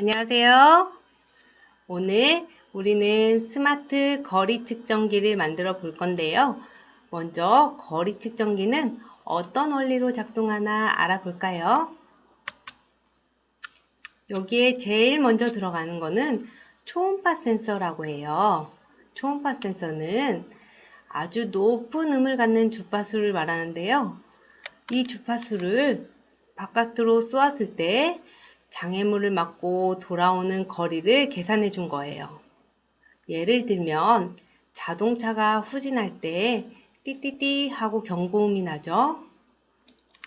안녕하세요. 오늘 우리는 스마트 거리 측정기를 만들어 볼 건데요. 먼저 거리 측정기는 어떤 원리로 작동하나 알아볼까요? 여기에 제일 먼저 들어가는 거는 초음파 센서라고 해요. 초음파 센서는 아주 높은 음을 갖는 주파수를 말하는데요. 이 주파수를 바깥으로 쏘았을 때 장애물을 맞고 돌아오는 거리를 계산해 준 거예요. 예를 들면 자동차가 후진할 때 띠띠띠 하고 경고음이 나죠.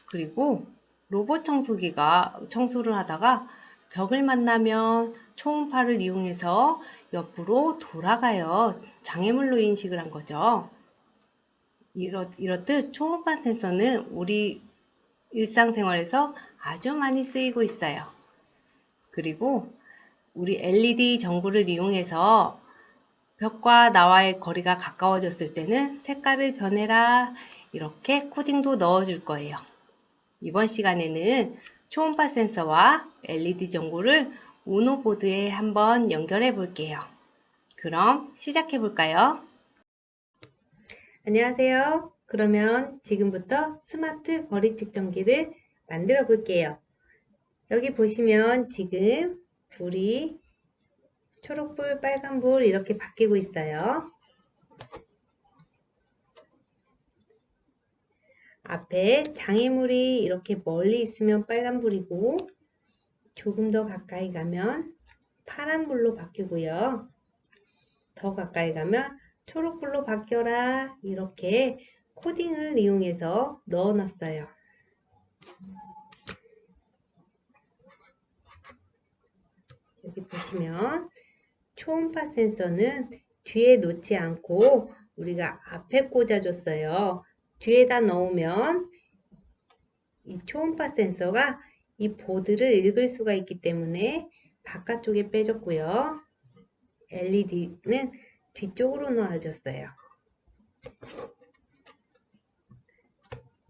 그리고 로봇 청소기가 청소를 하다가 벽을 만나면 초음파를 이용해서 옆으로 돌아가요. 장애물로 인식을 한 거죠. 이렇듯 초음파 센서는 우리 일상생활에서 아주 많이 쓰이고 있어요. 그리고 우리 LED 전구를 이용해서 벽과 나와의 거리가 가까워졌을 때는 색깔을 변해라 이렇게 코딩도 넣어줄 거예요. 이번 시간에는 초음파 센서와 LED 전구를 우노 보드에 한번 연결해 볼게요. 그럼 시작해 볼까요? 안녕하세요. 그러면 지금부터 스마트 거리 측정기를 만들어 볼게요. 여기 보시면 지금 불이 초록불, 빨간불 이렇게 바뀌고 있어요. 앞에 장애물이 이렇게 멀리 있으면 빨간불이고 조금 더 가까이 가면 파란불로 바뀌고요. 더 가까이 가면 초록불로 바뀌어라 이렇게 코딩을 이용해서 넣어놨어요. 여기 보시면 초음파 센서는 뒤에 놓지 않고 우리가 앞에 꽂아줬어요. 뒤에다 넣으면 이 초음파 센서가 이 보드를 읽을 수가 있기 때문에 바깥쪽에 빼줬고요. LED는 뒤쪽으로 놓아줬어요.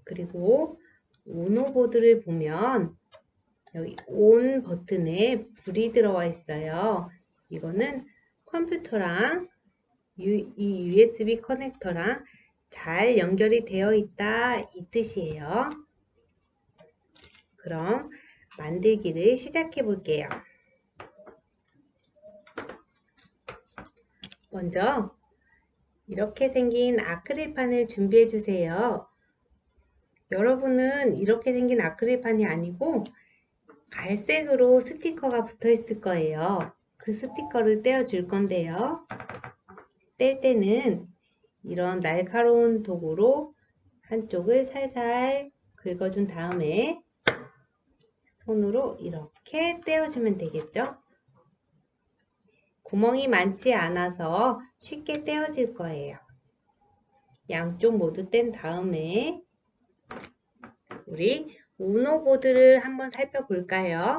그리고 우노 보드를 보면 여기 ON 버튼에 불이 들어와 있어요. 이거는 컴퓨터랑 이 USB 커넥터랑 잘 연결이 되어 있다 이 뜻이에요. 그럼 만들기를 시작해 볼게요. 먼저 이렇게 생긴 아크릴판을 준비해 주세요. 여러분은 이렇게 생긴 아크릴판이 아니고 갈색으로 스티커가 붙어 있을 거예요. 그 스티커를 떼어 줄 건데요. 뗄 때는 이런 날카로운 도구로 한쪽을 살살 긁어준 다음에 손으로 이렇게 떼어주면 되겠죠? 구멍이 많지 않아서 쉽게 떼어질 거예요. 양쪽 모두 뗀 다음에 우리 우노 보드를 한번 살펴볼까요?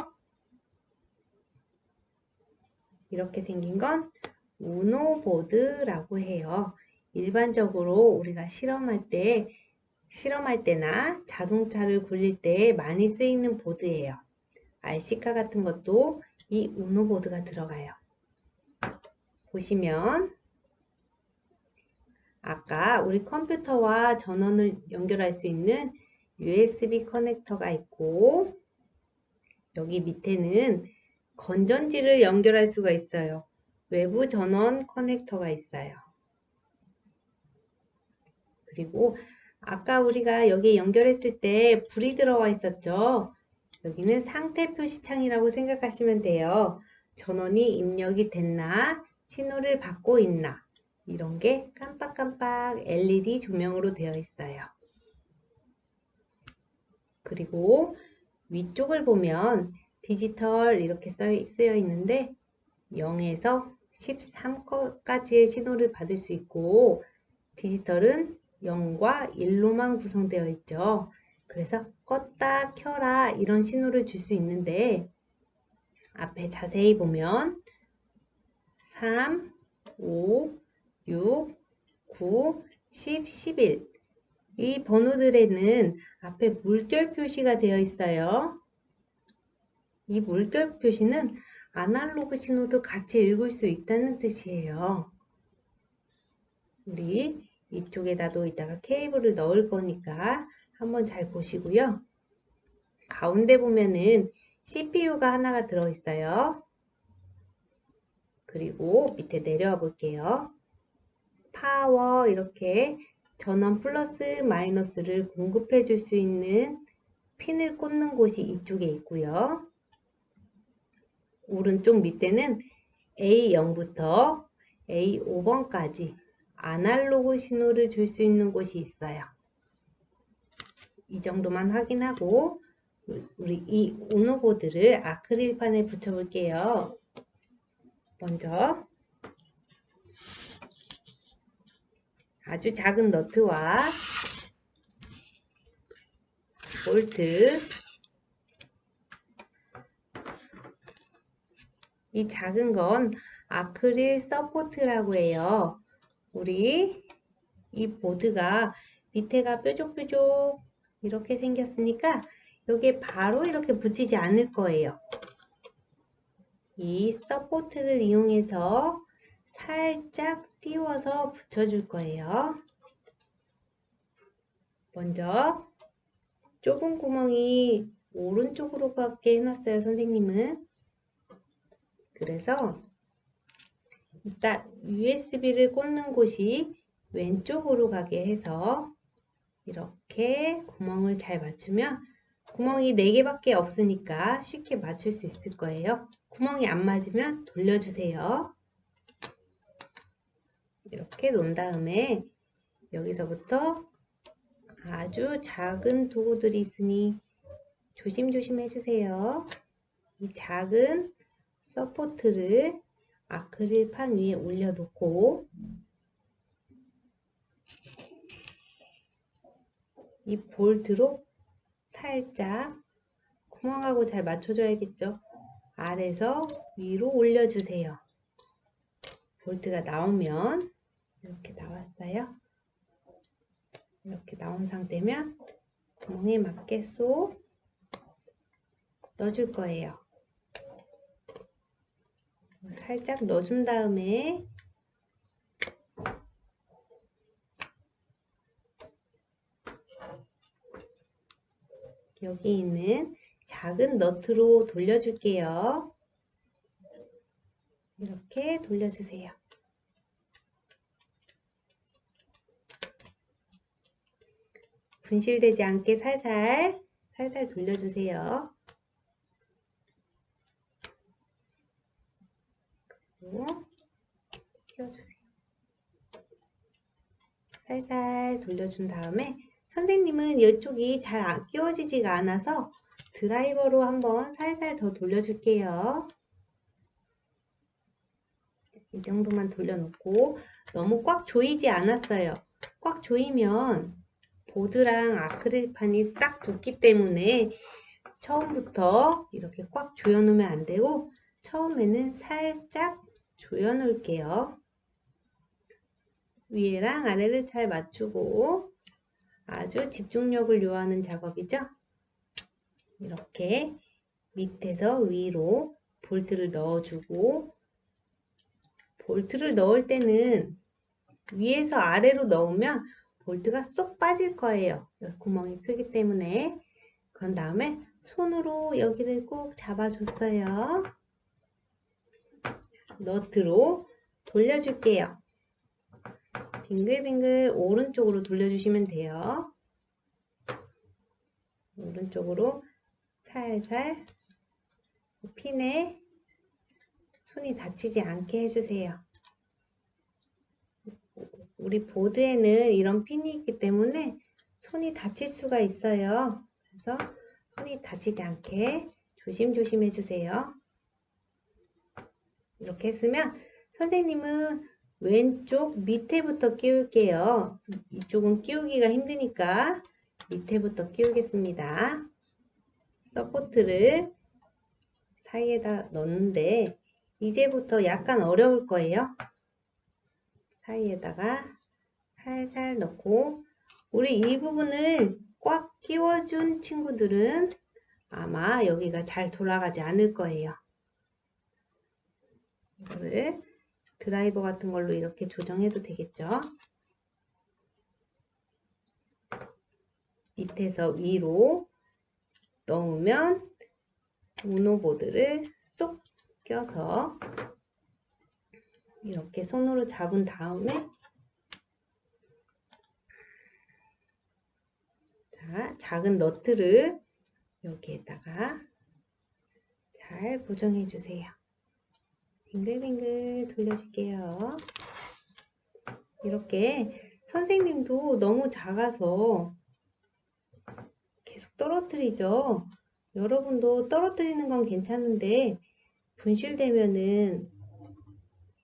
이렇게 생긴 건 우노 보드라고 해요. 일반적으로 우리가 실험할 때나 자동차를 굴릴 때 많이 쓰이는 보드예요. RC카 같은 것도 이 우노 보드가 들어가요. 보시면 아까 우리 컴퓨터와 전원을 연결할 수 있는 USB 커넥터가 있고 여기 밑에는 건전지를 연결할 수가 있어요. 외부 전원 커넥터가 있어요. 그리고 아까 우리가 여기 연결했을 때 불이 들어와 있었죠. 여기는 상태 표시창이라고 생각하시면 돼요. 전원이 입력이 됐나, 신호를 받고 있나 이런 게 깜빡깜빡 LED 조명으로 되어 있어요. 그리고 위쪽을 보면 디지털 이렇게 쓰여 있는데 0에서 13까지의 신호를 받을 수 있고 디지털은 0과 1로만 구성되어 있죠. 그래서 껐다 켜라 이런 신호를 줄 수 있는데 앞에 자세히 보면 3, 5, 6, 9, 10, 11 이 번호들에는 앞에 물결 표시가 되어 있어요. 이 물결 표시는 아날로그 신호도 같이 읽을 수 있다는 뜻이에요. 우리 이쪽에다도 이따가 케이블을 넣을 거니까 한번 잘 보시고요. 가운데 보면은 CPU가 하나가 들어있어요. 그리고 밑에 내려와 볼게요. 파워 이렇게 전원 플러스 마이너스를 공급해 줄 수 있는 핀을 꽂는 곳이 이쪽에 있고요. 오른쪽 밑에는 A0부터 A5번까지 아날로그 신호를 줄 수 있는 곳이 있어요. 이 정도만 확인하고 우리 이 오너보드를 아크릴판에 붙여 볼게요. 먼저 아주 작은 너트와 볼트, 이 작은 건 아크릴 서포트라고 해요. 우리 이 보드가 밑에가 뾰족뾰족 이렇게 생겼으니까 여기에 바로 이렇게 붙이지 않을 거예요. 이 서포트를 이용해서 살짝 띄워서 붙여줄 거예요. 먼저 좁은 구멍이 오른쪽으로 가게 해놨어요, 선생님은. 그래서 일단 USB를 꽂는 곳이 왼쪽으로 가게 해서 이렇게 구멍을 잘 맞추면 구멍이 4개밖에 없으니까 쉽게 맞출 수 있을 거예요. 구멍이 안 맞으면 돌려주세요. 이렇게 놓은 다음에 여기서부터 아주 작은 도구들이 있으니 조심조심 해주세요. 이 작은 서포트를 아크릴판 위에 올려놓고 이 볼트로 살짝 구멍하고 잘 맞춰줘야겠죠. 아래에서 위로 올려주세요. 볼트가 나오면 이렇게 나왔어요. 이렇게 나온 상태면 구멍에 맞게 쏙 넣어줄 거예요. 살짝 넣어준 다음에 여기 있는 작은 너트로 돌려줄게요. 이렇게 돌려주세요. 분실되지 않게 살살 돌려주세요. 그리고 끼워주세요. 살살 돌려준 다음에 선생님은 이쪽이 잘 안 끼워지지가 않아서 드라이버로 한번 살살 더 돌려줄게요. 이 정도만 돌려놓고 너무 꽉 조이지 않았어요. 꽉 조이면 보드랑 아크릴판이 딱 붙기 때문에 처음부터 이렇게 꽉 조여 놓으면 안 되고 처음에는 살짝 조여 놓을게요. 위에랑 아래를 잘 맞추고 아주 집중력을 요하는 작업이죠. 이렇게 밑에서 위로 볼트를 넣어주고 볼트를 넣을 때는 위에서 아래로 넣으면 볼트가 쏙 빠질 거예요. 구멍이 크기 때문에. 그런 다음에 손으로 여기를 꼭 잡아줬어요. 너트로 돌려줄게요. 빙글빙글 오른쪽으로 돌려주시면 돼요. 오른쪽으로 살살 핀에 손이 다치지 않게 해주세요. 우리 보드에는 이런 핀이 있기 때문에 손이 다칠 수가 있어요. 그래서 손이 다치지 않게 조심조심 해주세요. 이렇게 했으면 선생님은 왼쪽 밑에부터 끼울게요. 이쪽은 끼우기가 힘드니까 밑에부터 끼우겠습니다. 서포트를 사이에다 넣는데 이제부터 약간 어려울 거예요. 사이에다가 살살 넣고 우리 이 부분을 꽉 끼워준 친구들은 아마 여기가 잘 돌아가지 않을 거예요. 이거를 드라이버 같은 걸로 이렇게 조정해도 되겠죠. 밑에서 위로 넣으면 우노보드를 쏙 껴서 이렇게 손으로 잡은 다음에 자, 작은 너트를 여기에다가 잘 고정해 주세요. 빙글빙글 돌려줄게요. 이렇게 선생님도 너무 작아서 계속 떨어뜨리죠. 여러분도 떨어뜨리는 건 괜찮은데 분실되면은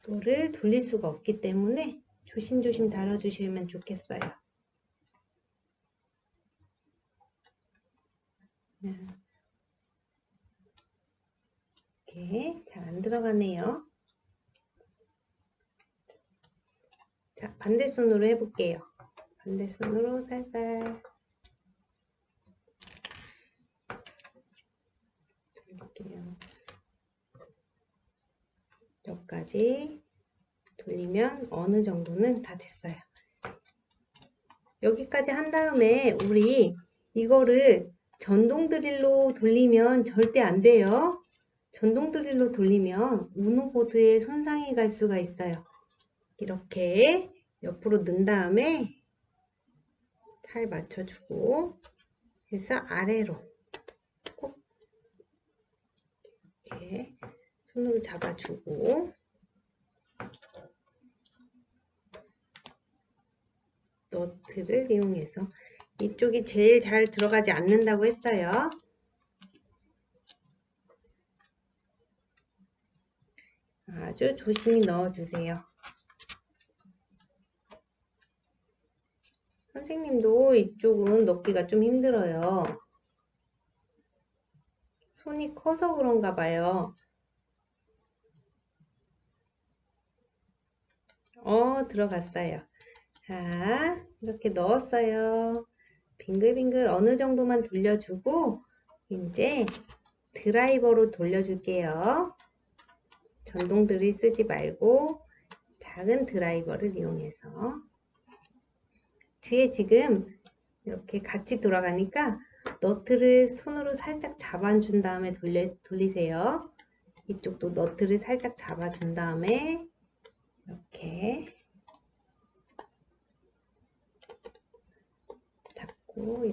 이거를 돌릴 수가 없기 때문에 조심조심 다뤄주시면 좋겠어요. 이렇게 잘 안 들어가네요. 자, 반대손으로 해볼게요. 반대손으로 살살 돌릴게요. 여기까지 돌리면 어느 정도는 다 됐어요. 여기까지 한 다음에 우리 이거를 전동 드릴로 돌리면 절대 안 돼요. 전동 드릴로 돌리면 우노보드에 손상이 갈 수가 있어요. 이렇게 옆으로 넣은 다음에 잘 맞춰주고 해서 아래로 꼭 이렇게 손으로 잡아주고 너트를 이용해서 이쪽이 제일 잘 들어가지 않는다고 했어요. 아주 조심히 넣어주세요. 선생님도 이쪽은 넣기가 좀 힘들어요. 손이 커서 그런가 봐요. 들어갔어요. 자, 이렇게 넣었어요. 빙글빙글 어느 정도만 돌려주고 이제 드라이버로 돌려줄게요. 전동 드릴 쓰지 말고 작은 드라이버를 이용해서 뒤에 지금 이렇게 같이 돌아가니까 너트를 손으로 살짝 잡아준 다음에 돌리세요. 이쪽도 너트를 살짝 잡아준 다음에 이렇게 잡고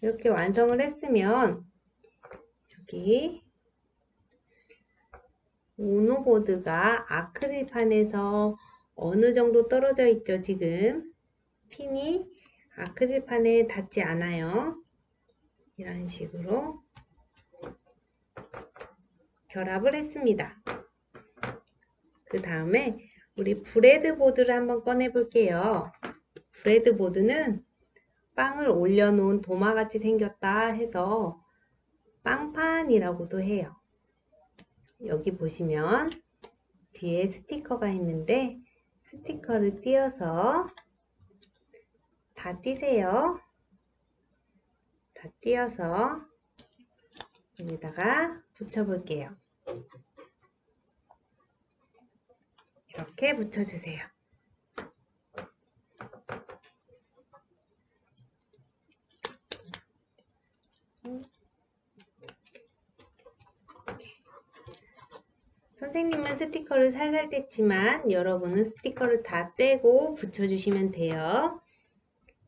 이렇게 완성을 했으면 여기 우노보드가 아크릴판에서 어느 정도 떨어져 있죠. 지금 핀이 아크릴판에 닿지 않아요. 이런 식으로 결합을 했습니다. 그 다음에 우리 브레드보드를 한번 꺼내 볼게요. 브레드보드는 빵을 올려놓은 도마같이 생겼다 해서 빵판이라고도 해요. 여기 보시면 뒤에 스티커가 있는데 스티커를 띄어서 다 띄세요. 다 띄어서 여기다가 붙여볼게요. 이렇게 붙여주세요. 선생님은 스티커를 살살 뗐지만 여러분은 스티커를 다 떼고 붙여주시면 돼요.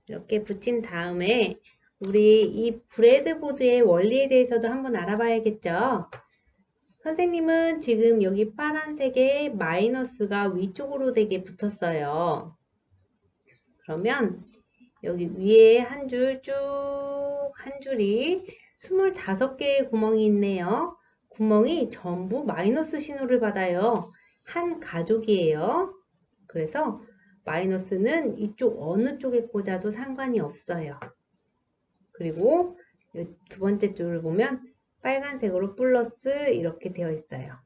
이렇게 붙인 다음에 우리 이 브레드보드의 원리에 대해서도 한번 알아봐야겠죠. 선생님은 지금 여기 파란색의 마이너스가 위쪽으로 되게 붙었어요. 그러면 여기 위에 한 줄 쭉 한 줄이 25개의 구멍이 있네요. 구멍이 전부 마이너스 신호를 받아요. 한 가족이에요. 그래서 마이너스는 이쪽 어느 쪽에 꽂아도 상관이 없어요. 그리고 두 번째 줄을 보면 빨간색으로 플러스 이렇게 되어 있어요.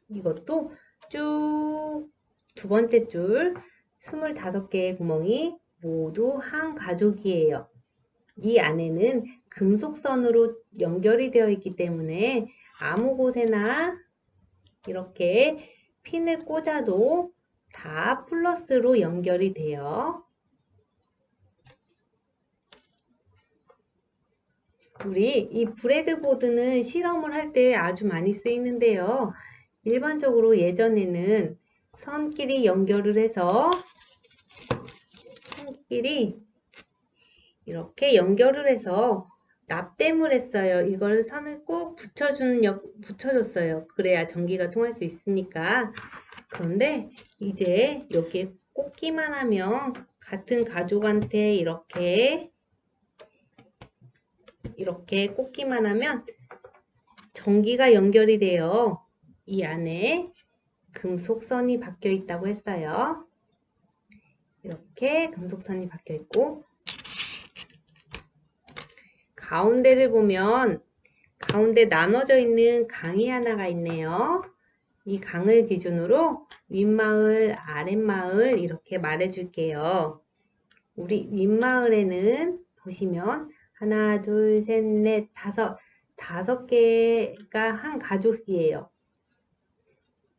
이것도 쭉 두 번째 줄 25개의 구멍이 모두 한 가족이에요. 이 안에는 금속선으로 연결이 되어 있기 때문에 아무 곳에나 이렇게 핀을 꽂아도 다 플러스로 연결이 돼요. 우리 이 브레드보드는 실험을 할 때 아주 많이 쓰이는데요. 일반적으로 예전에는 선끼리 연결을 해서 선끼리 이렇게 연결을 해서 납땜을 했어요. 이걸 선을 꼭 붙여줬어요. 그래야 전기가 통할 수 있으니까. 그런데 이제 여기에 꽂기만 하면 같은 가족한테 이렇게 꽂기만 하면 전기가 연결이 돼요. 이 안에 금속선이 박혀 있다고 했어요. 이렇게 금속선이 박혀 있고 가운데를 보면 가운데 나눠져 있는 강이 하나가 있네요. 이 강을 기준으로 윗마을, 아랫마을 이렇게 말해줄게요. 우리 윗마을에는 보시면 하나, 둘, 셋, 넷, 다섯 개가 한 가족이에요.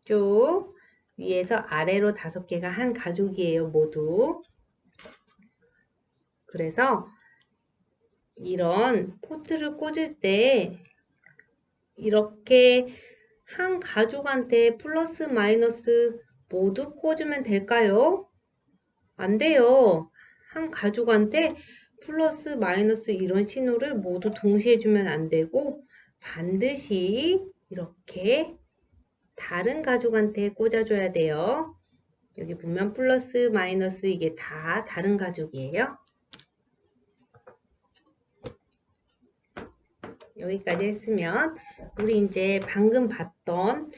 쭉 위에서 아래로 5개가 한 가족이에요, 모두. 그래서 이런 포트를 꽂을 때 이렇게 한 가족한테 플러스 마이너스 모두 꽂으면 될까요? 안 돼요. 한 가족한테 플러스 마이너스 이런 신호를 모두 동시에 주면 안 되고 반드시 이렇게 다른 가족한테 꽂아줘야 돼요. 여기 보면 플러스 마이너스 이게 다 다른 가족이에요. 여기까지 했으면 우리 이제 방금 봤던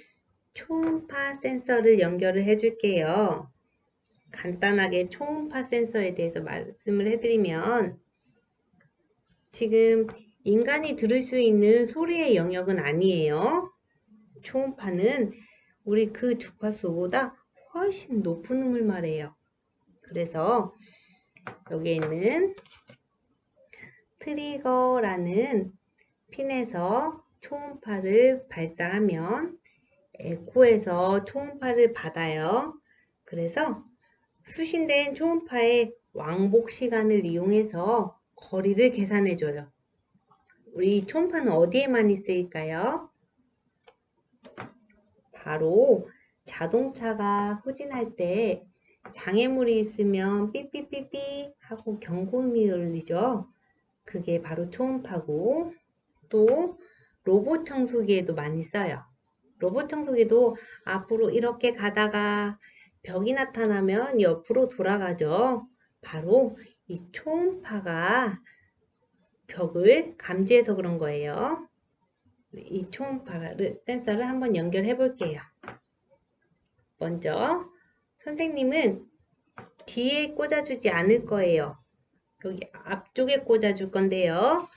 초음파 센서를 연결을 해줄게요. 간단하게 초음파 센서에 대해서 말씀을 해드리면 지금 인간이 들을 수 있는 소리의 영역은 아니에요. 초음파는 우리 그 주파수보다 훨씬 높은 음을 말해요. 그래서 여기에는 트리거라는 핀에서 초음파를 발사하면 에코에서 초음파를 받아요. 그래서 수신된 초음파의 왕복 시간을 이용해서 거리를 계산해줘요. 우리 초음파는 어디에 많이 쓰일까요? 바로 자동차가 후진할 때 장애물이 있으면 삐삐삐삐 하고 경고음이 울리죠. 그게 바로 초음파고 또 로봇 청소기에도 많이 써요. 로봇 청소기도 앞으로 이렇게 가다가 벽이 나타나면 옆으로 돌아가죠. 바로 이 초음파가 벽을 감지해서 그런 거예요. 이 초음파 센서를 한번 연결해 볼게요. 먼저 선생님은 뒤에 꽂아주지 않을 거예요. 여기 앞쪽에 꽂아줄 건데요.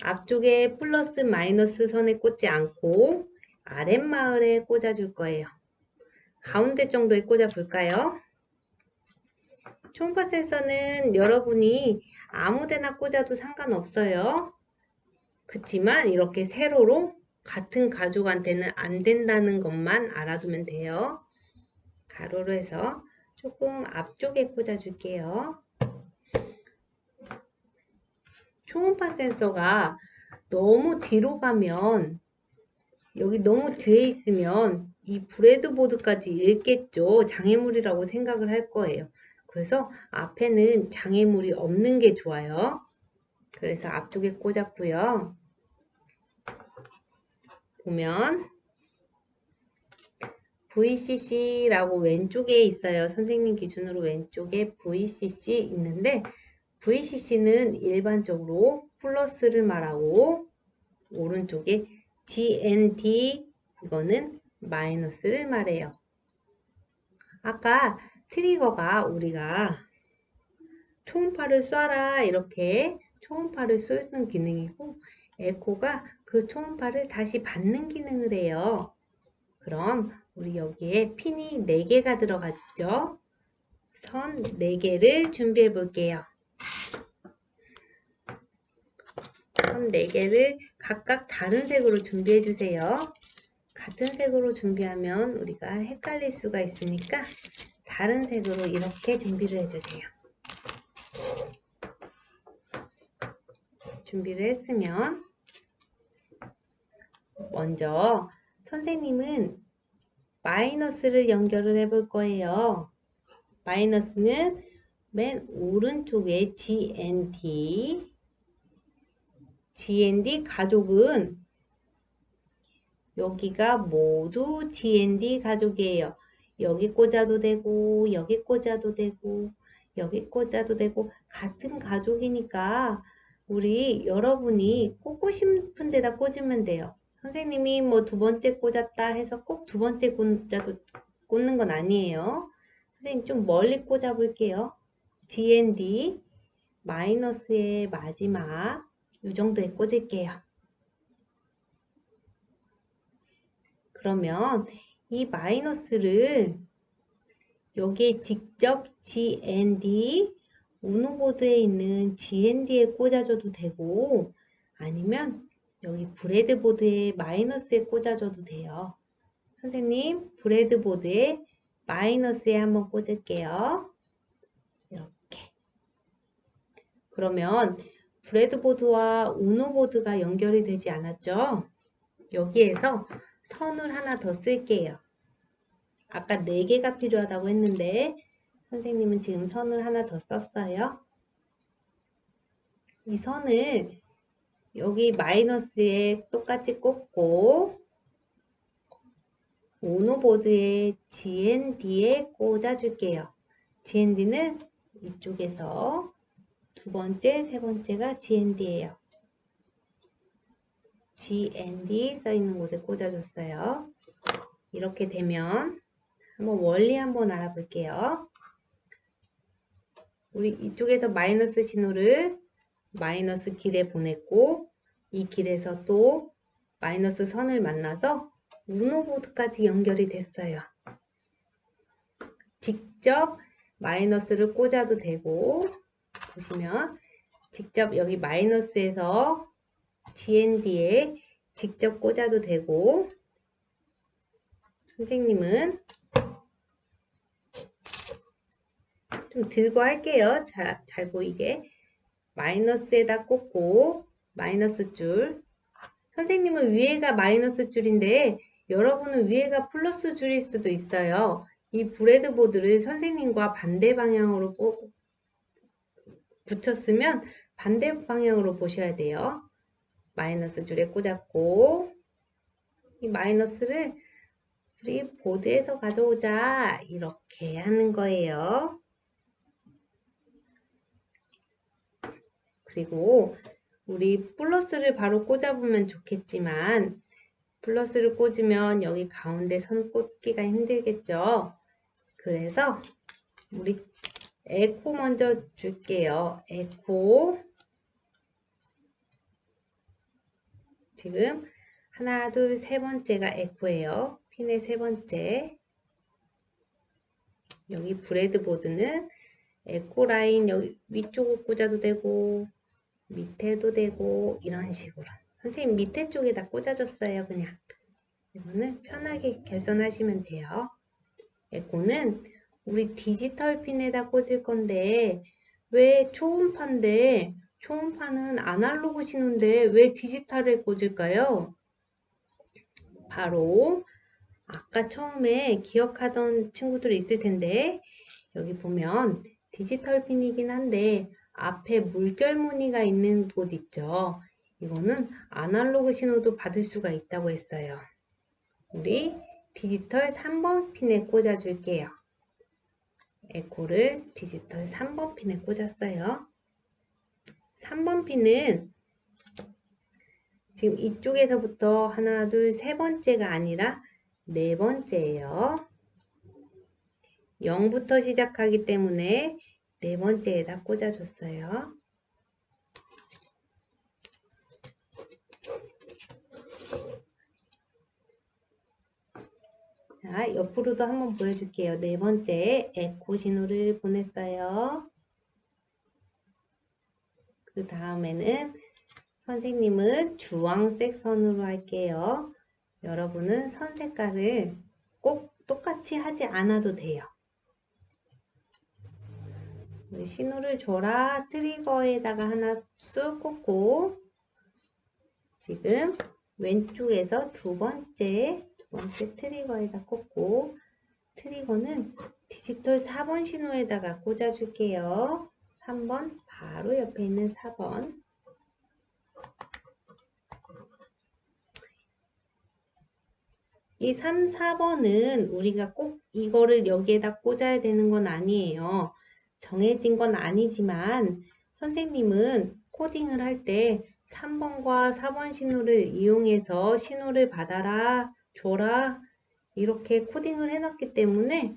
앞쪽에 플러스 마이너스 선에 꽂지 않고 아랫마을에 꽂아줄 거예요. 가운데 정도에 꽂아 볼까요? 초음파 센서는 여러분이 아무데나 꽂아도 상관없어요. 그렇지만 이렇게 세로로 같은 가족한테는 안 된다는 것만 알아두면 돼요. 가로로 해서 조금 앞쪽에 꽂아줄게요. 초음파 센서가 너무 뒤로 가면 여기 너무 뒤에 있으면 이 브레드보드까지 읽겠죠. 장애물이라고 생각을 할 거예요. 그래서 앞에는 장애물이 없는 게 좋아요. 그래서 앞쪽에 꽂았고요. 보면 VCC라고 왼쪽에 있어요. 선생님 기준으로 왼쪽에 VCC 있는데 VCC는 일반적으로 플러스를 말하고 오른쪽에 GND 이거는 마이너스를 말해요. 아까 트리거가 우리가 초음파를 쏴라 이렇게 초음파를 쏘는 기능이고 에코가 그 초음파를 다시 받는 기능을 해요. 그럼 우리 여기에 핀이 4개가 들어가죠. 선 4개를 준비해 볼게요. 선 4개를 각각 다른 색으로 준비해 주세요. 같은 색으로 준비하면 우리가 헷갈릴 수가 있으니까 다른 색으로 이렇게 준비를 해주세요. 준비를 했으면 먼저 선생님은 마이너스를 연결을 해 볼 거예요. 마이너스는 맨 오른쪽에 GND 가족은 여기가 모두 GND 가족이에요. 여기 꽂아도 되고 여기 꽂아도 되고 여기 꽂아도 되고 같은 가족이니까 우리 여러분이 꽂고 싶은 데다 꽂으면 돼요. 선생님이 뭐 2번째 꽂았다 해서 꼭 2번째 꽂는 건 아니에요. 선생님 좀 멀리 꽂아 볼게요. GND 마이너스의 마지막 이 정도에 꽂을게요. 그러면 이 마이너스를 여기에 직접 GND 우노보드에 있는 GND에 꽂아줘도 되고 아니면 여기 브레드보드에 마이너스에 꽂아줘도 돼요. 선생님 브레드보드에 마이너스에 한번 꽂을게요. 이렇게. 그러면 브레드보드와 우노보드가 연결이 되지 않았죠? 여기에서 선을 하나 더 쓸게요. 아까 4개가 필요하다고 했는데 선생님은 지금 선을 하나 더 썼어요. 이 선을 여기 마이너스에 똑같이 꽂고 오노보드의 GND에 꽂아줄게요. GND는 이쪽에서 2번째, 3번째가 GND예요. GND 써있는 곳에 꽂아줬어요. 이렇게 되면 한번 원리 한번 알아볼게요. 우리 이쪽에서 마이너스 신호를 마이너스 길에 보냈고 이 길에서 또 마이너스 선을 만나서 우노보드까지 연결이 됐어요. 직접 마이너스를 꽂아도 되고 보시면 직접 여기 마이너스에서 GND에 직접 꽂아도 되고 선생님은 좀 들고 할게요. 잘 보이게 마이너스에다 꽂고 마이너스 줄 선생님은 위에가 마이너스 줄인데 여러분은 위에가 플러스 줄일 수도 있어요. 이 브레드보드를 선생님과 반대 방향으로 붙였으면 반대 방향으로 보셔야 돼요. 마이너스 줄에 꽂았고 이 마이너스를 우리 보드에서 가져오자 이렇게 하는 거예요. 그리고 우리 플러스를 바로 꽂아보면 좋겠지만 플러스를 꽂으면 여기 가운데 선 꽂기가 힘들겠죠. 그래서 우리 에코 먼저 줄게요. 에코 지금 하나, 둘, 세 번째가 에코예요. 핀의 세 번째. 여기 브레드보드는 에코 라인 여기 위쪽으로 꽂아도 되고 밑에도 되고 이런 식으로. 선생님 밑에 쪽에다 꽂아줬어요. 그냥. 이거는 편하게 결선하시면 돼요. 에코는 우리 디지털 핀에다 꽂을 건데 왜 초음파인데 초음파는 아날로그 신호인데 왜 디지털에 꽂을까요? 바로 아까 처음에 기억하던 친구들이 있을 텐데 여기 보면 디지털 핀이긴 한데 앞에 물결 무늬가 있는 곳 있죠. 이거는 아날로그 신호도 받을 수가 있다고 했어요. 우리 디지털 3번 핀에 꽂아 줄게요. 에코를 디지털 3번 핀에 꽂았어요. 3번 핀은 지금 이쪽에서부터 하나, 둘, 세 번째가 아니라 네 번째예요. 0부터 시작하기 때문에 네 번째에다 꽂아줬어요. 자, 옆으로도 한번 보여줄게요. 네 번째 에코 신호를 보냈어요. 그 다음에는 선생님은 주황색 선으로 할게요. 여러분은 선 색깔을 꼭 똑같이 하지 않아도 돼요. 우리 신호를 줘라 트리거에다가 하나 쑥 꽂고 지금 왼쪽에서 두 번째 트리거에다 꽂고 트리거는 디지털 4번 신호에다가 꽂아줄게요. 3번 바로 옆에 있는 4번 이 3, 4번은 우리가 꼭 이거를 여기에다 꽂아야 되는 건 아니에요. 정해진 건 아니지만 선생님은 코딩을 할 때 3번과 4번 신호를 이용해서 신호를 받아라, 줘라 이렇게 코딩을 해놨기 때문에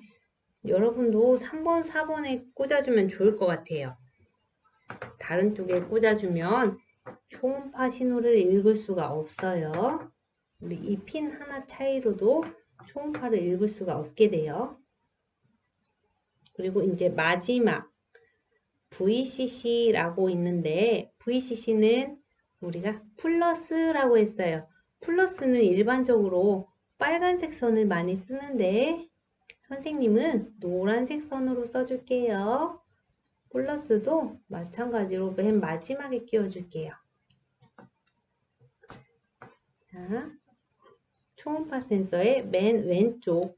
여러분도 3번, 4번에 꽂아주면 좋을 것 같아요. 다른 쪽에 꽂아주면 초음파 신호를 읽을 수가 없어요. 우리 이 핀 하나 차이로도 초음파를 읽을 수가 없게 돼요. 그리고 이제 마지막 VCC라고 있는데 VCC는 우리가 플러스라고 했어요. 플러스는 일반적으로 빨간색 선을 많이 쓰는데 선생님은 노란색 선으로 써줄게요. 플러스도 마찬가지로 맨 마지막에 끼워줄게요. 자, 초음파 센서의 맨 왼쪽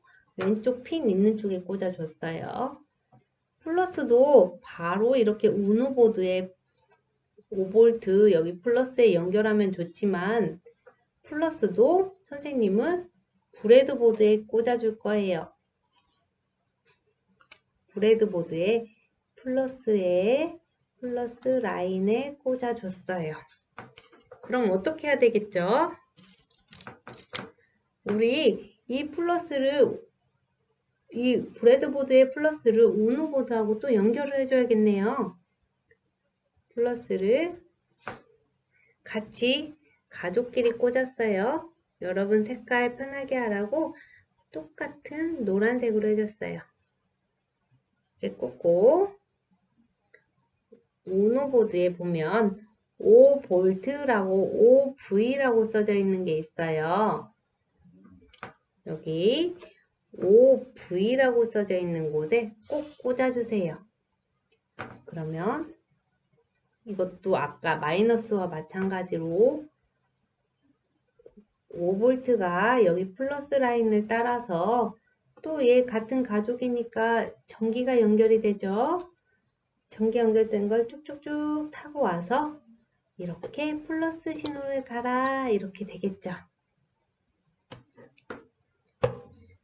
핀 있는 쪽에 꽂아줬어요. 플러스도 바로 이렇게 우노 보드에 5V 여기 플러스에 연결하면 좋지만 플러스도 선생님은 브레드보드에 꽂아줄 거예요. 브레드보드에 플러스 라인에 꽂아줬어요. 그럼 어떻게 해야 되겠죠? 우리 이 브레드보드의 플러스를 우노보드하고 또 연결을 해줘야겠네요. 플러스를 같이 가족끼리 꽂았어요. 여러분 색깔 편하게 하라고 똑같은 노란색으로 해줬어요. 이렇게 꽂고 우노보드에 보면 5V라고 5V라고 써져 있는 게 있어요. 여기 5V라고 써져 있는 곳에 꼭 꽂아주세요. 그러면 이것도 아까 마이너스와 마찬가지로 5V가 여기 플러스 라인을 따라서 또 얘 같은 가족이니까 전기가 연결이 되죠. 전기 연결된 걸 쭉쭉쭉 타고 와서 이렇게 플러스 신호를 가라 이렇게 되겠죠.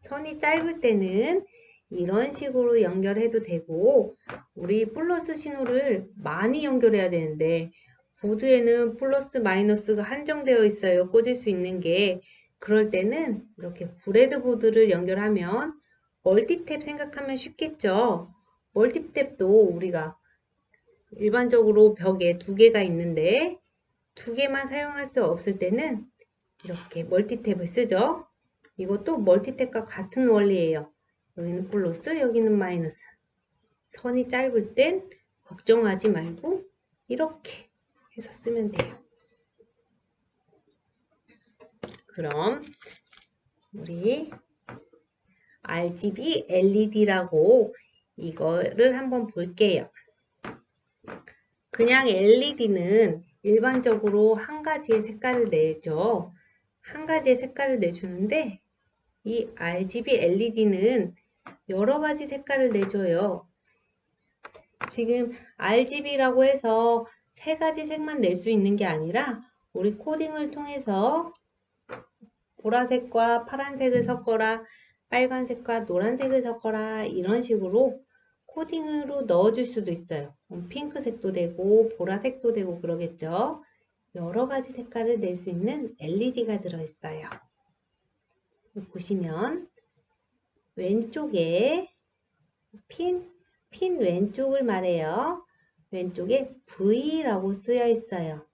선이 짧을 때는 이런 식으로 연결해도 되고 우리 플러스 신호를 많이 연결해야 되는데 보드에는 플러스 마이너스가 한정되어 있어요. 꽂을 수 있는 게. 그럴 때는 이렇게 브레드보드를 연결하면 멀티탭 생각하면 쉽겠죠. 멀티탭도 우리가 일반적으로 벽에 2개가 있는데 2개만 사용할 수 없을 때는 이렇게 멀티탭을 쓰죠. 이것도 멀티탭과 같은 원리예요. 여기는 플러스, 여기는 마이너스. 선이 짧을 땐 걱정하지 말고 이렇게 해서 쓰면 돼요. 그럼 우리 RGB LED라고 이거를 한번 볼게요. 그냥 LED는 일반적으로 한 가지의 색깔을 내죠. 한 가지의 색깔을 내주는데 이 RGB LED는 여러 가지 색깔을 내줘요. 지금 RGB라고 해서 3가지 색만 낼 수 있는 게 아니라 우리 코딩을 통해서 보라색과 파란색을 섞어라, 빨간색과 노란색을 섞어라 이런 식으로 코딩으로 넣어줄 수도 있어요. 핑크색도 되고 보라색도 되고 그러겠죠. 여러 가지 색깔을 낼 수 있는 LED가 들어있어요. 보시면 왼쪽에 핀 왼쪽을 말해요. 왼쪽에 V라고 쓰여 있어요.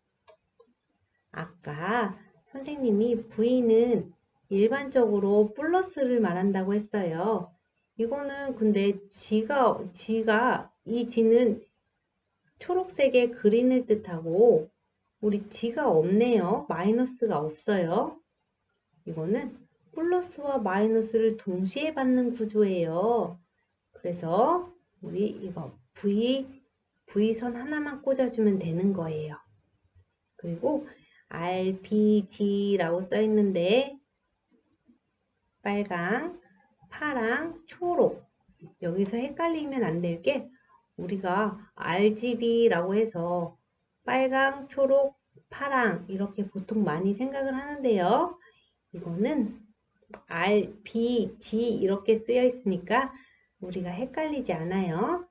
아까 선생님이 V는 일반적으로 플러스를 말한다고 했어요. 이거는 근데 이 G는 초록색의 그린을 뜻하고 우리 G가 없네요. 마이너스가 없어요. 이거는 플러스와 마이너스를 동시에 받는 구조예요. 그래서 우리 이거 V선 하나만 꽂아주면 되는 거예요. 그리고 RBG라고 써 있는데 빨강, 파랑, 초록 여기서 헷갈리면 안 될 게 우리가 RGB라고 해서 빨강, 초록, 파랑 이렇게 보통 많이 생각을 하는데요. 이거는 R, B, G 이렇게 쓰여 있으니까 우리가 헷갈리지 않아요.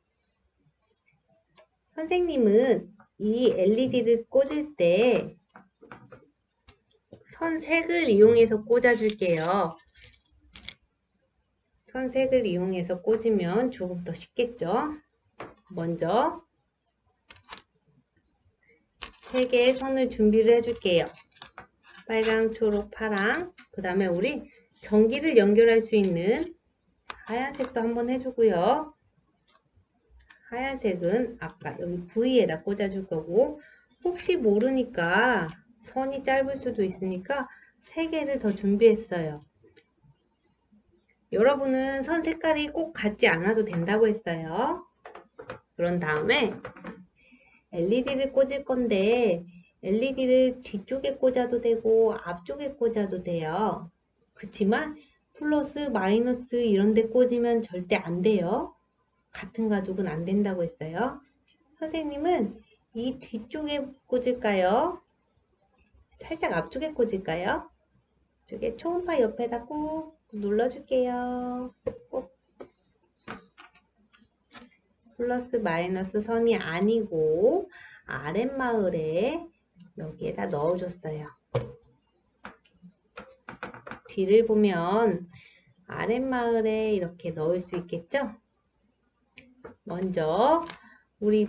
선생님은 이 LED를 꽂을 때 선색을 이용해서 꽂아줄게요. 선색을 이용해서 꽂으면 조금 더 쉽겠죠? 먼저 3개의 선을 준비를 해줄게요. 빨강, 초록, 파랑. 그 다음에 우리 전기를 연결할 수 있는 하얀색도 한번 해주고요. 하얀색은 아까 여기 V에다 꽂아줄 거고 혹시 모르니까 선이 짧을 수도 있으니까 3개를 더 준비했어요. 여러분은 선 색깔이 꼭 같지 않아도 된다고 했어요. 그런 다음에 LED를 꽂을 건데 LED를 뒤쪽에 꽂아도 되고 앞쪽에 꽂아도 돼요. 그렇지만 플러스 마이너스 이런 데 꽂으면 절대 안 돼요. 같은 가족은 안 된다고 했어요. 선생님은 이 뒤쪽에 꽂을까요? 살짝 앞쪽에 꽂을까요? 이쪽에 초음파 옆에다 꾹 눌러줄게요. 꼭 플러스 마이너스 선이 아니고 아랫마을에 여기에다 넣어줬어요. 뒤를 보면 아랫마을에 이렇게 넣을 수 있겠죠? 먼저 우리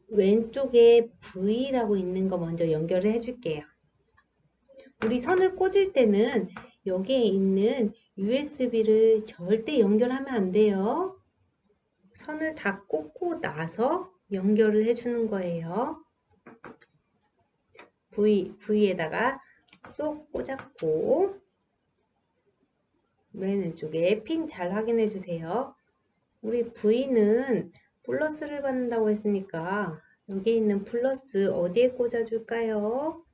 왼쪽에 V라고 있는 거 먼저 연결을 해줄게요. 우리 선을 꽂을 때는 여기에 있는 USB를 절대 연결하면 안 돼요. 선을 다 꽂고 나서 연결을 해주는 거예요. V에다가 쏙 꽂았고 맨 왼쪽에 핀 잘 확인해 주세요. 우리 V는 플러스를 받는다고 했으니까 여기 있는 플러스 어디에 꽂아줄까요?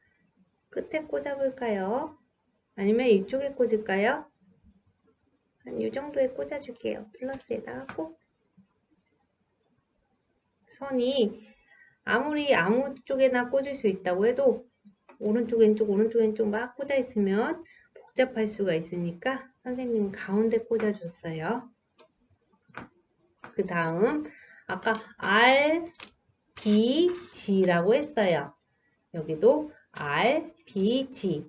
끝에 꽂아볼까요? 아니면 이쪽에 꽂을까요? 한 이 정도에 꽂아줄게요. 플러스에다가 꼭. 선이 아무리 아무 쪽에나 꽂을 수 있다고 해도 오른쪽 왼쪽 오른쪽 왼쪽 막 꽂아 있으면 복잡할 수가 있으니까 선생님은 가운데 꽂아줬어요. 그 다음 아까 R, B, G라고 했어요. 여기도 R, B, G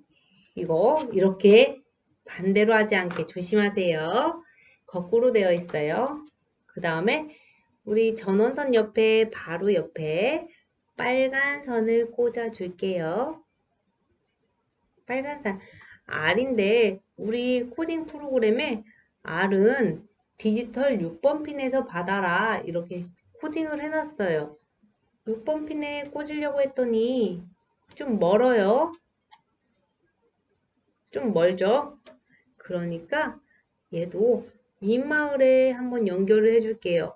이거 이렇게 반대로 하지 않게 조심하세요. 거꾸로 되어 있어요. 그 다음에 우리 전원선 옆에 바로 옆에 빨간 선을 꽂아 줄게요. 빨간 선 R인데 우리 코딩 프로그램에 R은 디지털 6번 핀에서 받아라 이렇게 코딩을 해놨어요. 6번 핀에 꽂으려고 했더니 좀 멀어요. 좀 멀죠? 그러니까 얘도 윗마을에 한번 연결을 해줄게요.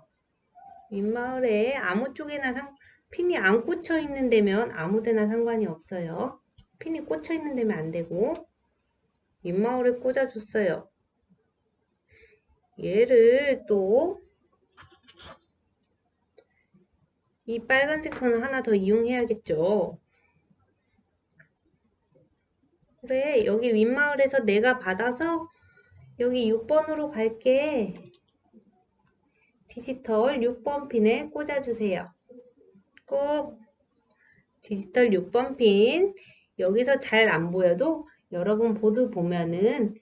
윗마을에 아무 쪽에나 핀이 안 꽂혀 있는 데면 아무 데나 상관이 없어요. 핀이 꽂혀 있는 데면 안 되고 윗마을에 꽂아줬어요. 얘를 또 이 빨간색 선을 하나 더 이용해야겠죠. 그래, 여기 윗마을에서 내가 받아서 여기 6번으로 갈게. 디지털 6번 핀에 꽂아주세요. 꼭 디지털 6번 핀 여기서 잘 안 보여도 여러분 보드 보면은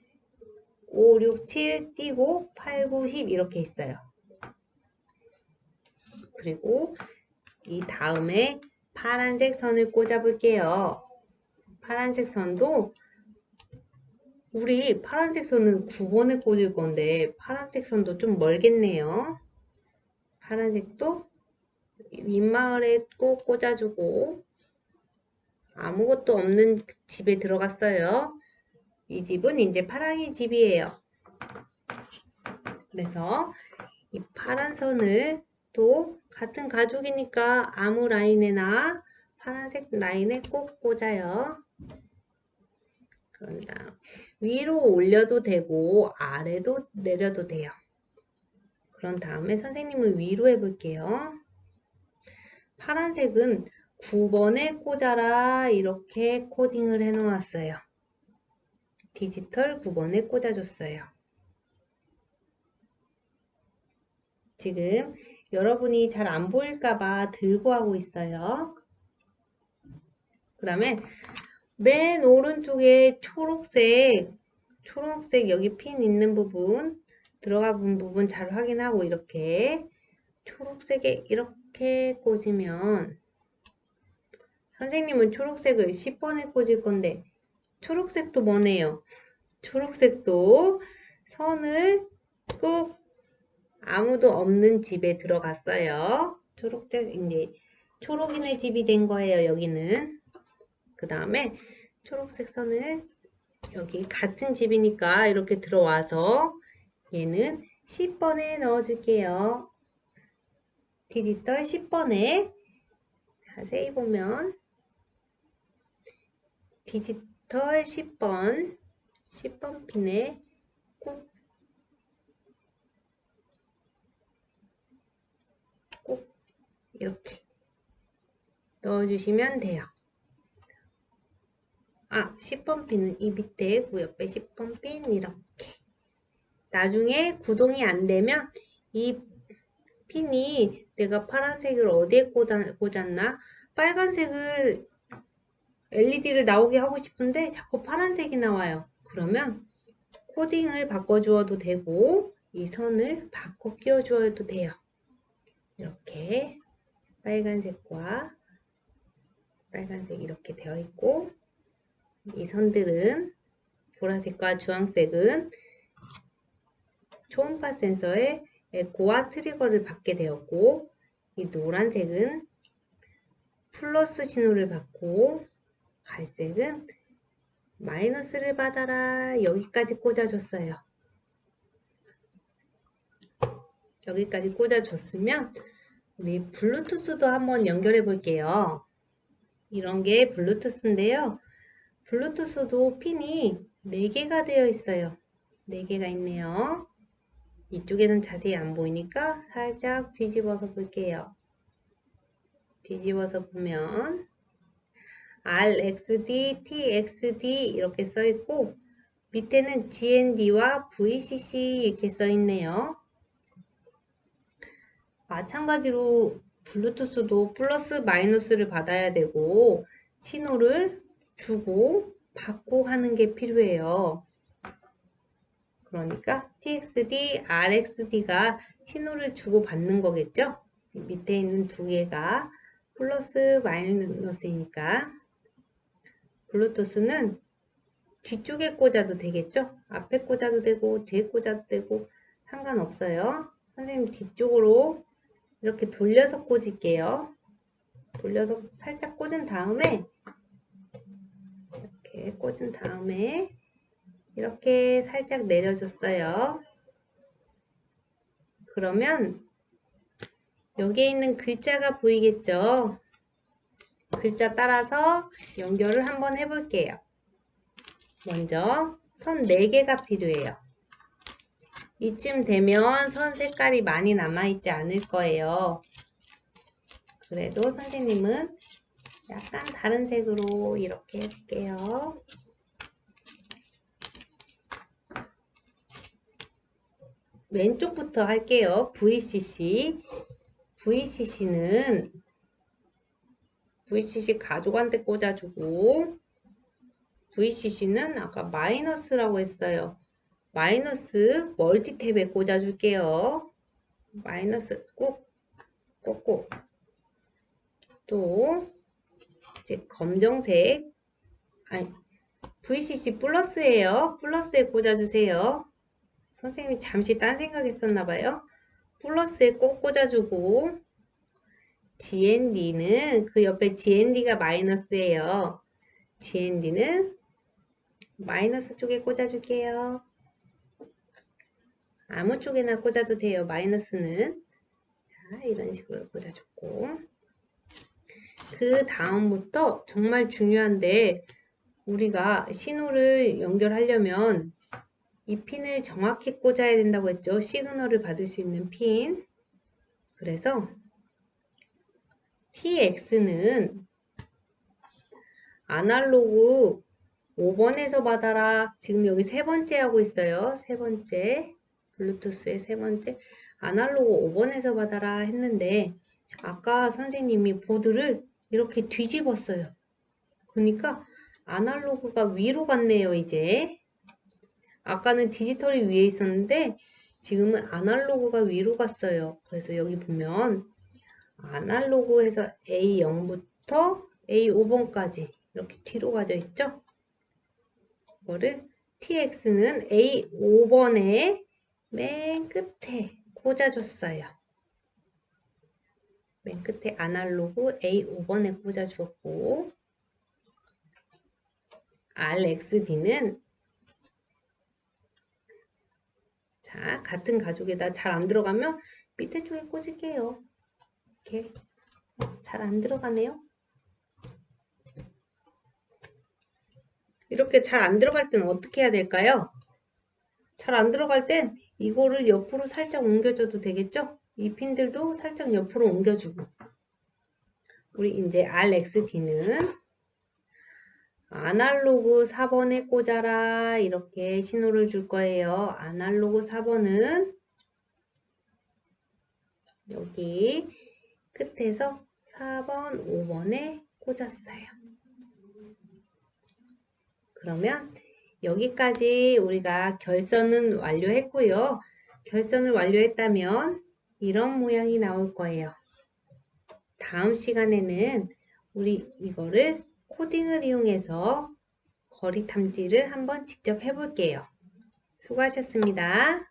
5, 6, 7 띄고 8, 9, 10 이렇게 있어요. 그리고 이 다음에 파란색 선을 꽂아 볼게요. 파란색 선도 우리 파란색 선은 9번에 꽂을 건데 파란색 선도 좀 멀겠네요. 파란색도 윗마을에 꼭 꽂아주고 아무것도 없는 집에 들어갔어요. 이 집은 이제 파랑이 집이에요. 그래서 이 파란 선을 또 같은 가죽이니까 아무 라인에나 파란색 라인에 꼭 꽂아요. 그런 다음 위로 올려도 되고 아래도 내려도 돼요. 그런 다음에 선생님은 위로 해볼게요. 파란색은 9번에 꽂아라 이렇게 코딩을 해 놓았어요. 디지털 9번에 꽂아줬어요. 지금 여러분이 잘 안 보일까봐 들고 하고 있어요. 그 다음에 맨 오른쪽에 초록색 여기 핀 있는 부분 들어가 본 부분 잘 확인하고 이렇게 초록색에 이렇게 꽂으면 선생님은 초록색을 10번에 꽂을 건데 초록색도 뭐네요. 초록색도 선을 꼭 아무도 없는 집에 들어갔어요. 초록색 이제 초록이네 집이 된 거예요. 여기는 그 다음에 초록색 선을 여기 같은 집이니까 이렇게 들어와서 얘는 10번에 넣어줄게요. 디지털 10번에 자세히 보면 디지털 10번 핀에 꼭 이렇게 넣어주시면 돼요. 10번 핀은 이 밑에 옆에 10번 핀 이렇게 나중에 구동이 안 되면 이 핀이 내가 파란색을 어디에 꽂았나 빨간색을 LED를 나오게 하고 싶은데 자꾸 파란색이 나와요. 그러면 코딩을 바꿔주어도 되고 이 선을 바꿔 끼워 주어도 돼요. 이렇게 빨간색과 빨간색 이렇게 되어 있고 이 선들은 보라색과 주황색은 초음파 센서의 에코와 트리거를 받게 되었고 이 노란색은 플러스 신호를 받고 갈색은 마이너스를 받아라 여기까지 꽂아줬어요. 여기까지 꽂아줬으면 우리 블루투스도 한번 연결해 볼게요. 이런 게 블루투스인데요. 블루투스도 핀이 4개가 되어 있어요. 4개가 있네요. 이쪽에는 자세히 안 보이니까 살짝 뒤집어서 볼게요. 뒤집어서 보면 RXD, TXD 이렇게 써 있고 밑에는 GND와 VCC 이렇게 써 있네요. 마찬가지로 블루투스도 플러스 마이너스를 받아야 되고 신호를 주고 받고 하는 게 필요해요. 그러니까 TXD, RXD가 신호를 주고 받는 거겠죠? 밑에 있는 2개가 플러스 마이너스이니까 블루투스는 뒤쪽에 꽂아도 되겠죠? 앞에 꽂아도 되고 뒤에 꽂아도 되고 상관없어요. 선생님 뒤쪽으로 이렇게 돌려서 꽂을게요. 돌려서 살짝 꽂은 다음에 이렇게 꽂은 다음에 이렇게 살짝 내려줬어요. 그러면 여기에 있는 글자가 보이겠죠? 글자 따라서 연결을 한번 해볼게요. 먼저 선 4개가 필요해요. 이쯤 되면 선 색깔이 많이 남아있지 않을 거예요. 그래도 선생님은 약간 다른 색으로 이렇게 해볼게요. 왼쪽부터 할게요. VCC. VCC 가족한테 꽂아주고 VCC는 아까 마이너스라고 했어요. 마이너스 멀티탭에 꽂아줄게요. 마이너스 꾹 꽂고 또 이제 검정색 VCC 플러스예요. 플러스에 꽂아주세요. 선생님이 잠시 딴 생각했었나봐요. 플러스에 꼭 꽂아주고 GND는 그 옆에 GND가 마이너스예요. GND는 마이너스 쪽에 꽂아줄게요. 아무 쪽에나 꽂아도 돼요. 마이너스는. 자, 이런 식으로 꽂아줬고. 그 다음부터 정말 중요한데 우리가 신호를 연결하려면 이 핀을 정확히 꽂아야 된다고 했죠. 시그널을 받을 수 있는 핀. 그래서 TX는 아날로그 5번에서 받아라. 지금 여기 세 번째 하고 있어요. 세 번째. 블루투스의 세 번째. 아날로그 5번에서 받아라 했는데 아까 선생님이 보드를 이렇게 뒤집었어요. 그러니까 아날로그가 위로 갔네요, 이제. 아까는 디지털이 위에 있었는데 지금은 아날로그가 위로 갔어요. 그래서 여기 보면 아날로그에서 A0부터 A5번까지 이렇게 뒤로 가져 있죠? 이거를 TX는 A5번에 맨 끝에 꽂아줬어요. 맨 끝에 아날로그 A5번에 꽂아주었고 RXD는 자, 같은 가죽에다 잘 안 들어가면 밑에 쪽에 꽂을게요. 이렇게 잘 안 들어가네요. 이렇게 잘 안 들어갈 때는 어떻게 해야 될까요? 잘 안 들어갈 땐 이거를 옆으로 살짝 옮겨줘도 되겠죠? 이 핀들도 살짝 옆으로 옮겨주고 우리 이제 RXD는 아날로그 4번에 꽂아라 이렇게 신호를 줄 거예요. 아날로그 4번은 여기 끝에서 4번, 5번에 꽂았어요. 그러면 여기까지 우리가 결선은 완료했고요. 결선을 완료했다면 이런 모양이 나올 거예요. 다음 시간에는 우리 이거를 코딩을 이용해서 거리 탐지를 한번 직접 해볼게요. 수고하셨습니다.